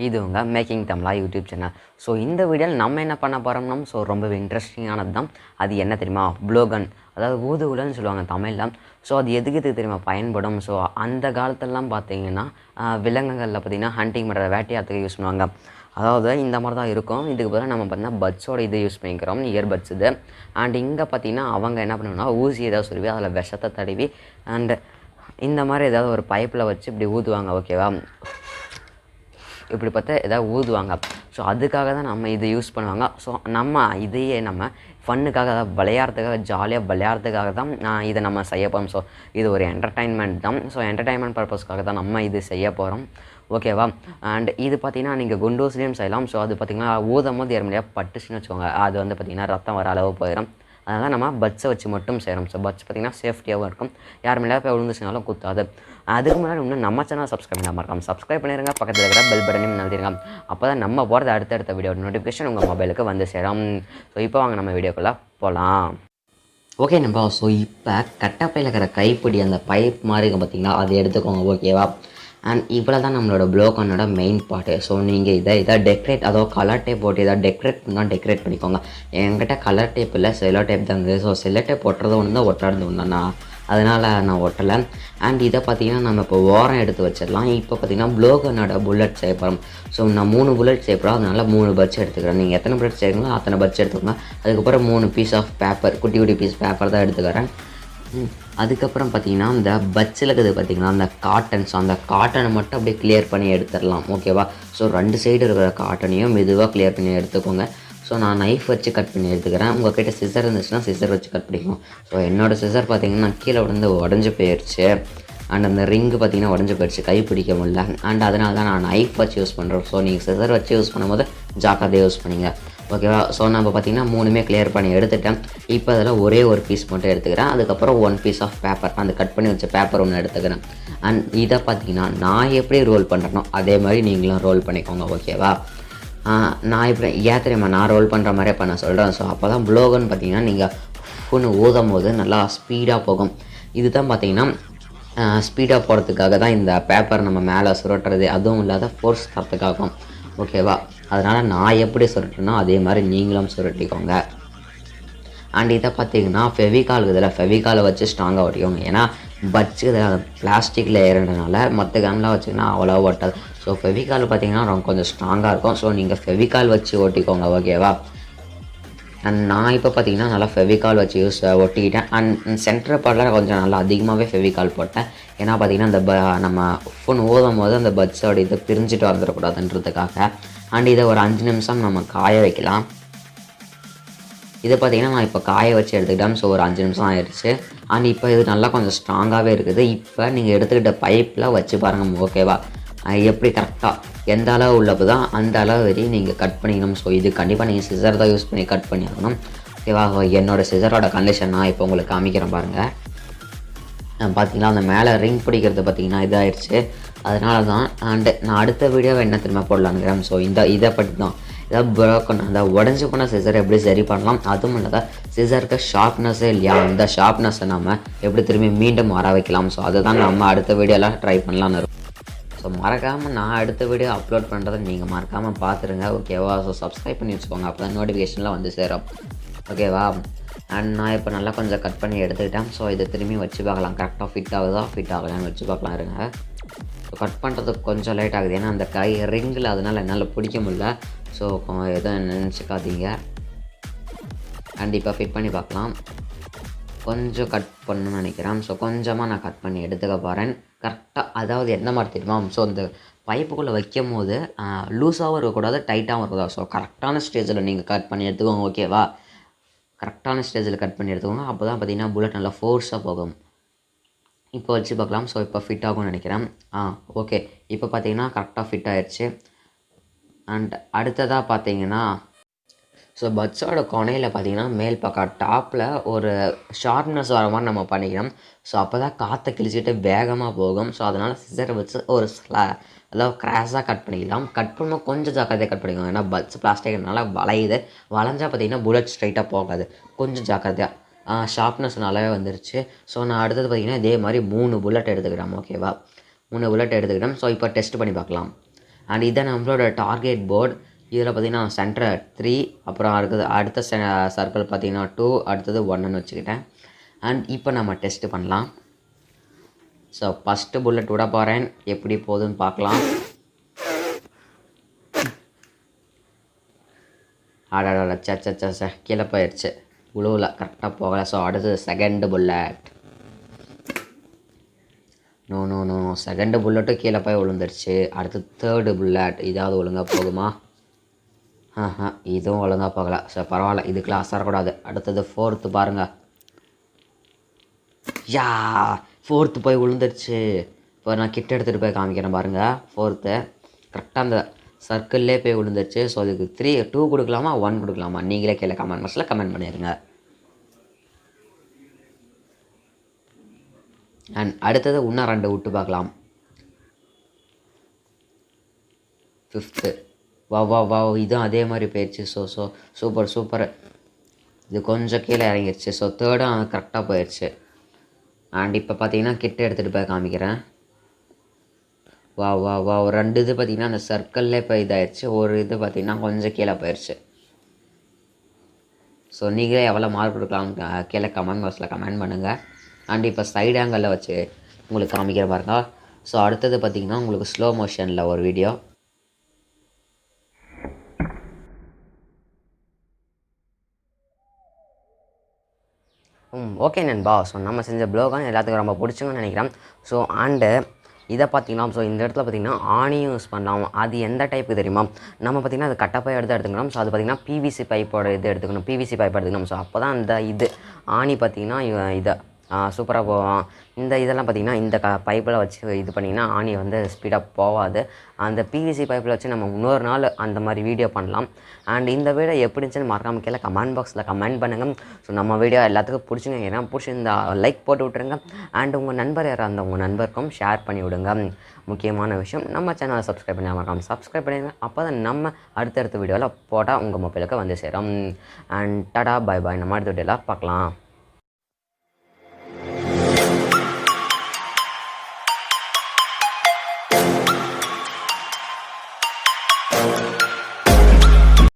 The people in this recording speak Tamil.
இது உங்கள் மேக்கிங் தமிழா யூடியூப் சேனல். ஸோ இந்த வீடியோவில் நம்ம என்ன பண்ண போகிறோம்னா ரொம்பவே இன்ட்ரெஸ்டிங்கானது தான். அது என்ன தெரியுமா? ப்ளோகன், அதாவது ஊதுகுழல்னு சொல்லுவாங்க தமிழில். ஸோ அது எதுக்கு தெரியுமா பயன்படும்? ஸோ அந்த காலத்திலலாம் பார்த்தீங்கன்னா விலங்குகளில் பார்த்திங்கன்னா ஹண்டிங் பண்ணுற வேட்டையாத்துக்கு யூஸ் பண்ணுவாங்க. அதாவது இந்த மாதிரி தான் இருக்கும். இதுக்கு பதிலாக நம்ம பார்த்தீங்கன்னா பட்ஸோட இது யூஸ் பண்ணிக்கிறோம், இயர்பட்ஸ் இது. அண்ட் இங்கே பார்த்தீங்கன்னா அவங்க என்ன பண்ணுவாங்கன்னா ஊசி ஏதாவது சொல்லுவி அதில் விஷத்தை தடவி அண்டு இந்த மாதிரி ஏதாவது ஒரு பைப்பில் வச்சு இப்படி ஊதுவாங்க. ஓகேவா? இப்படி பார்த்தா எதாவது ஊதுவாங்க. ஸோ அதுக்காக தான் நம்ம இதை யூஸ் பண்ணுவாங்க. ஸோ நம்ம இதையே நம்ம ஃபன்னுக்காக, அதாவது விளையாடுறதுக்காக, ஜாலியாக விளையாடுறதுக்காக தான் இதை நம்ம செய்ய போகிறோம். ஸோ இது ஒரு என்டர்டைன்மெண்ட் தான். ஸோ என்டர்டைன்மெண்ட் பர்பஸ்க்காக தான் நம்ம இது செய்ய போகிறோம். ஓகேவா? அண்ட் இது பார்த்திங்கன்னா நீங்கள் குண்டூஸ்லேயும் செய்யலாம். ஸோ அது பார்த்திங்கன்னா ஊதும் போது எறும்பலையாக பட்டுச்சுன்னு வச்சுக்கோங்க, அது வந்து பார்த்திங்கன்னா ரத்தம் வர அளவு போயிடும். அதனால் நம்ம பட்ஸை வச்சு மட்டும் செய்கிறோம். ஸோ பட்ஸ் பார்த்திங்கன்னா சேஃப்டியாகவும் இருக்கும், யார் மேலே போய் விழுந்துச்சுனாலும் குத்தாது. அதுக்கு முன்னாடி இன்னும் நம்ம சேனல் சப்ஸ்கிரைப் பண்ண மறக்காம சப்ஸ்கிரைப் பண்ணிடுங்க, பக்கத்தில் இருக்கிற பெல் பட்டனையும் நல்திருங்க. அப்போ தான் நம்ம போகிறது அடுத்தடுத்த வீடியோ நோட்டிஃபிகேஷன் உங்கள் மொபைலுக்கு வந்து சேரும். ஸோ இப்போ வாங்க நம்ம வீடியோக்குள்ளே போகலாம். ஓகே நம்பா. ஸோ இப்போ கட்டப்பையில் இருக்கிற கைப்பிடி அந்த பைப் மாதிரி இருக்கும் பார்த்திங்களா, அது எடுத்துக்கோங்க. ஓகேவா? அண்ட் இவ்வளோ தான் நம்மளோட ப்ளோகனோட மெயின் பார்ட்டு. ஸோ நீங்கள் இதை டெக்கரேட், அதாவது கலர் டேப் போட்டு இதை டெக்கரேட் பண்ணால் டெக்கரேட் பண்ணிக்கோங்க. என்கிட்ட கலர் டேப் இல்லை, செல்லோ டேப் தான் இருக்குது. ஸோ செல்லோ டேப் ஒட்டுறது ஒன்று தான், ஒட்டுறது ஒன்று தான், அதனால் நான் ஒட்டலை. அண்ட் இதை பார்த்திங்கன்னா நம்ம இப்போ ஓரம் எடுத்து வச்சிடலாம். இப்போ பார்த்திங்கன்னா ப்ளோகனோட புல்லட் செய்ய போகிறோம். ஸோ நான் 3 புல்லட் செய்ய போகிறோம், அதனால் 3 பட்ஸ் எடுத்துக்கிறேன். நீங்கள் எத்தனை புல்லட் செய்யறீங்களோ அத்தனை பட்ஸ் எடுத்துக்கோங்க. அதுக்கப்புறம் 3 பீஸ் ஆஃப் பேப்பர், குட்டி குட்டி பீஸ் பேப்பர் தான் எடுத்துக்கிறேன். அதுக்கப்புறம் பார்த்திங்கன்னா இந்த பட்ஸில் இருக்குது பார்த்திங்கன்னா அந்த காட்டன்ஸ், அந்த காட்டனை மட்டும் அப்படியே கிளியர் பண்ணி எடுத்துடலாம். ஓகேவா? ஸோ 2 சைடு இருக்கிற காட்டனையும் மெதுவாக கிளியர் பண்ணி எடுத்துக்கோங்க. ஸோ நான் நைஃப் வச்சு கட் பண்ணி எடுத்துக்கிறேன். உங்கள் கிட்டே சிசர் இருந்துச்சுன்னா சிசர் வச்சு கட் பண்ணிக்கணும். ஸோ என்னோடய சிசர் பார்த்திங்கன்னா கீழே விழுந்து உடஞ்சி போயிடுச்சு. அண்ட் அந்த ரிங்கு பார்த்திங்கன்னா உடஞ்சி போயிடுச்சு, கை பிடிக்க முடியல. அண்ட் அதனால தான் நான் நைஃப் வச்சு யூஸ் பண்ணுறோம். ஸோ நீங்கள் சிசர் வச்சு யூஸ் பண்ணும்போது ஜாக்கிரதையாக யூஸ் பண்ணிங்க. ஓகேவா? ஸோ நம்ம பார்த்திங்கன்னா 3மே கிளியர் பண்ணி எடுத்துட்டேன். இப்போ அதில் ஒரே ஒரு பீஸ் மட்டும் எடுத்துக்கிறேன். அதுக்கப்புறம் 1 பீஸ் ஆஃப் பேப்பர், அந்த கட் பண்ணி வச்ச பேப்பர் ஒன்று எடுத்துக்கிறேன். அண்ட் இதை பார்த்திங்கன்னா நான் எப்படி ரோல் பண்ணுறேனோ அதே மாதிரி நீங்களும் ரோல் பண்ணிக்கோங்க. ஓகேவா? நான் இப்படி ஏன் தெரியுமா நான் ரோல் பண்ணுற மாதிரியே பண்ண சொல்கிறேன். ஸோ அப்போ தான் ப்ளோகன் பார்த்திங்கன்னா நீங்கள் ஃபோனு ஊதும் போது நல்லா ஸ்பீடாக போகும். இது தான் பார்த்திங்கன்னா ஸ்பீடாக போகிறதுக்காக தான் இந்த பேப்பர் நம்ம மேலே சுருட்டுறது, அதுவும் இல்லாத ஃபோர்ஸ் தரத்துக்காகும். ஓகேவா? அதனால் நான் எப்படி சுருட்டுனோ அதே மாதிரி நீங்களும் சுருட்டிக்கோங்க. அண்ட் இதை பார்த்திங்கன்னா ஃபெவிகால் இதில் ஃபெவிகாலை வச்சு ஸ்ட்ராங்காக ஒட்டிக்கோங்க. ஏன்னா பட்ஸு இதில் பிளாஸ்டிக்கில் ஏறினதுனால மற்ற கன்லாம் வச்சிங்கன்னா அவ்வளோ ஒட்டாது. ஸோ ஃபெவிகால் பார்த்திங்கன்னா கொஞ்சம் ஸ்ட்ராங்காக இருக்கும். ஸோ நீங்கள் ஃபெவிகால் வச்சு ஒட்டிக்கோங்க. ஓகேவா? அண்ட் நான் இப்போ பார்த்திங்கன்னா நல்லா ஃபெவிகால் வச்சு ஒட்டிக்கிட்டேன். அண்ட் சென்டர் பார்ட்டில் கொஞ்சம் நல்லா அதிகமாகவே ஃபெவிகால் போட்டேன். ஏன்னா பார்த்திங்கன்னா இந்த நம்ம ஃபோன் ஓதும் போது அந்த பட்ஸோட இதை பிரிஞ்சுட்டு வந்துடக்கூடாதுன்றதுக்காக. அண்ட் இதை ஒரு 5 நிமிஷம் நம்ம காய வைக்கலாம். இதை பார்த்திங்கன்னா நான் இப்போ காய வச்சு எடுத்துக்கிட்டேன். ஸோ ஒரு 5 நிமிஷம் ஆயிடுச்சு. அண்ட் இப்போ இது நல்லா கொஞ்சம் ஸ்ட்ராங்காகவே இருக்குது. இப்போ நீங்கள் எடுத்துக்கிட்ட பைப்பில் வச்சு பாருங்கள். ஓகேவா? எப்படி கரெக்டாக எந்த அளவு உள்ளப்போ தான் அந்த அளவு வரையும் நீங்கள் கட் பண்ணிக்கணும். ஸோ இது கண்டிப்பாக நீங்கள் சிசர் தான் யூஸ் பண்ணி கட் பண்ணி ஆகணும். ஓகேவா? என்னோடய சிசரோட கண்டிஷன் நான் இப்போ உங்களுக்கு காமிக்கிறேன் பாருங்கள். பார்த்திங்கன்னா அந்த மேலே ரிங் பிடிக்கிறது பார்த்திங்கன்னா இதாகிடுச்சு. அதனால தான் அண்டு நான் அடுத்த வீடியோவை என்ன திரும்ப போடலான்னுக்கிறேன். ஸோ இதை பற்றி தான் ஏதாவது ப்ரோக்கன், அந்த உடஞ்சி போன சிசரை எப்படி சரி பண்ணலாம், அதுவும் இல்லாத சிசருக்கு ஷார்ப்னஸ்ஸே இல்லையா, அந்த ஷார்ப்னஸை நம்ம எப்படி திரும்பி மீண்டும் வர வைக்கலாம். ஸோ அதை தான் நம்ம அடுத்த வீடியோலாம் ட்ரை பண்ணலான்னு இருக்கும். ஸோ மறக்காமல் நான் அடுத்த வீடியோ அப்லோட் பண்ணுறதை நீங்கள் மறக்காமல் பார்த்துருங்க. ஓகேவா? ஸோ சப்ஸ்கிரைப் பண்ணி வச்சுக்கோங்க, அப்போ தான் நோட்டிஃபிகேஷன்லாம் வந்து சேரும். ஓகேவா? அண்ட் நான் இப்போ நல்லா கொஞ்சம் கட் பண்ணி எடுத்துக்கிட்டேன். ஸோ இதை திரும்பி வச்சு பார்க்கலாம், கரெக்டாக ஃபிட் ஆகுதா ஃபிட் ஆகலான்னு வச்சு பார்க்கலாம். இருங்க. ஸோ கட் பண்ணுறதுக்கு கொஞ்சம் லேட் ஆகுது, ஏன்னா அந்த கை ரிங்கில் அதனால் என்னால் பிடிக்க முடியல. ஸோ எதுவும் நினச்சிக்காதீங்க. கண்டிப்பாக ஃபிட் பண்ணி பார்க்கலாம். கொஞ்சம் கட் பண்ணணும்னு நினைக்கிறேன். ஸோ கொஞ்சமாக நான் கட் பண்ணி எடுத்துக்க போகிறேன். கரெக்டாக அதாவது எந்த மாதிரி தெரியுமா? ஸோ இந்த பைப்புக்குள்ளே வைக்கும் போது லூஸாகவும் இருக்கக்கூடாது, டைட்டாகவும் இருக்கக்கூடாது. ஸோ கரெக்டான ஸ்டேஜில் நீங்கள் கட் பண்ணி எடுத்துக்கோங்க. ஓகேவா? கரெக்டான ஸ்டேஜில் கட் பண்ணி எடுத்துக்கோங்க. அப்போ தான் பார்த்திங்கன்னா புல்லட் நல்லா ஃபோர்ஸாக போகும். இப்போ வச்சு பார்க்கலாம். ஸோ இப்போ ஃபிட் ஆகும்னு நினைக்கிறேன். ஓகே. இப்போ பார்த்திங்கன்னா கரெக்டாக ஃபிட் ஆகிடுச்சு. அண்ட் அடுத்ததாக பார்த்திங்கன்னா ஸோ பட்ஸோட கொனையில் பார்த்திங்கன்னா மேல் பக்கம் டாப்பில் ஒரு ஷார்ப்னஸ் வர மாதிரி நம்ம பண்ணிக்கணும். ஸோ அப்போ தான் காற்றை கிழிச்சிட்டு வேகமாக போகும். ஸோ அதனால் சிசரை வச்சு ஒரு அதாவது கிராஸாக கட் பண்ணிக்கலாம். கட் பண்ணும்போது கொஞ்சம் ஜாக்கிரதையாக கட் பண்ணிக்கோங்க. ஏன்னா பட்ஸ் பிளாஸ்டிக்னால வளையுது, வளைஞ்சால் பார்த்திங்கன்னா புல்லட் ஸ்ட்ரைட்டாக போகாது. கொஞ்சம் ஜாக்கிரதையாக. ஷார்ப்னஸ் நல்லாவே வந்துருச்சு. ஸோ நான் அடுத்தது பார்த்திங்கன்னா இதே மாதிரி 3 புல்லட் எடுத்துக்கிறேன். ஓகேவா? 3 புல்லட் எடுத்துக்கிட்டேன். ஸோ இப்போ டெஸ்ட் பண்ணி பார்க்கலாம். அண்ட் இதான் நம்மளோட டார்கெட் போர்டு. இதில் பார்த்திங்கன்னா சென்டர் 3, அப்புறம் அடுத்த சர்க்கிள் பார்த்திங்கன்னா 2, அடுத்தது 1ன்னு வச்சுக்கிட்டேன். அண்ட் இப்போ நம்ம டெஸ்ட்டு பண்ணலாம். ஸோ ஃபஸ்ட்டு புல்லட் விட போகிறேன், எப்படி போகுதுன்னு பார்க்கலாம். அடடா சச்ச கீழே போயிடுச்சு, உழுவில் கரெக்டாக போகலை. ஸோ அடுத்தது second bullet. No no no second புல்லட்டும் கீழே போய் விழுந்துருச்சு. அடுத்து தேர்டு புல்லட், இதாவது ஒழுங்காக போகுமா? இதுவும் ஒழுங்காக போகலை. ஸோ பரவாயில்ல, இதுக்கெலாம் அசரக்கூடாது. அடுத்தது ஃபோர்த்து பாருங்கள். யா ஃபோர்த்து போய் விழுந்துருச்சு. இப்போ நான் கிட்ட எடுத்துகிட்டு போய் காமிக்கிறேன் பாருங்கள். ஃபோர்த்து கரெக்டாக அந்த சர்க்கிள்லே போய் விழுந்துருச்சு. ஸோ அதுக்கு 2 கொடுக்கலாமா 1 கொடுக்கலாமா நீங்களே கீழே கமெண்ட் பாக்ஸில் கமெண்ட் பண்ணிடுங்க. அண்ட் அடுத்தது இன்னும் 2 விட்டு பார்க்கலாம். 5த்து வா இதுவும் அதே மாதிரி போயிடுச்சு. So super. இது கொஞ்சம் கீழே இறங்கிடுச்சு. ஸோ தேர்டும் கரெக்டாக போயிடுச்சு. அண்ட் இப்போ பார்த்தீங்கன்னா கிட்ட எடுத்துகிட்டு போய் காமிக்கிறேன். வா 2 இது பார்த்திங்கன்னா அந்த சர்க்கிள்லே போய் இதாகிடுச்சு. ஒரு இது பார்த்திங்கன்னா கொஞ்சம் கீழே போயிடுச்சு. ஸோ நீங்களே எவ்வளோ மார்க் கொடுக்கலாம் கீழே கமெண்ட் பாக்ஸில் கமெண்ட் பண்ணுங்கள். அண்ட் இப்போ சைடு ஆங்கிளில் வச்சு உங்களுக்கு காமிக்கிற பாருங்க. ஸோ அடுத்தது பார்த்திங்கன்னா உங்களுக்கு ஸ்லோ மோஷனில் ஒரு வீடியோ. ஓகே நண்பா. ஸோ நம்ம செஞ்ச ப்ளோகான எல்லாத்துக்கும் ரொம்ப பிடிச்சுங்கன்னு நினைக்கிறேன். ஸோ அண்டு இதை பார்த்திங்கன்னா ஸோ இந்த இடத்துல பார்த்திங்கன்னா ஆணியும் யூஸ் பண்ணலாம். அது எந்த டைப்பு தெரியுமா? நம்ம பார்த்திங்கன்னா அது கட்டப்பை எடுத்துக்கணும். ஸோ அது பார்த்திங்கன்னா பிவிசி பைப்போட இது எடுத்துக்கணும். பிவிசி பைப் எடுத்துக்கணும். ஸோ அப்போ தான் அந்த இது ஆணி பார்த்திங்கன்னா இதை சூப்பராக போவோம். இந்த இதெல்லாம் பார்த்திங்கன்னா இந்த பைப்பில் வச்சு இது பண்ணிங்கன்னா ஆணி வந்து ஸ்பீடாக போகாது. அந்த பிவிசி பைப்பில் வச்சு நம்ம இன்னொரு நாள் அந்த மாதிரி வீடியோ பண்ணலாம். அண்ட் இந்த வீடியோ எப்படி இருந்துச்சுன்னு மறக்காமல் கீழே கமெண்ட் பாக்ஸில் கமெண்ட் பண்ணுங்கள். ஸோ நம்ம வீடியோ எல்லாத்துக்கும் பிடிச்சிங்க. ஏன்னா பிடிச்சிருந்தா லைக் போட்டு விட்ருங்க. அண்ட் உங்கள் நண்பர் யாராக இருந்தால் உங்கள் நண்பருக்கும் ஷேர் பண்ணி விடுங்க. முக்கியமான விஷயம், நம்ம சேனலை சப்ஸ்கிரைப் பண்ணி மறக்காமல் சப்ஸ்கிரைப் பண்ணிடுங்க. அப்போ தான் நம்ம அடுத்தடுத்த வீடியோவில் போட்டால் உங்கள் மொபைலுக்கு வந்து சேரும். அண்ட் டாடா பாய். நம்ம அடுத்த வீடியோவில் பார்க்கலாம்.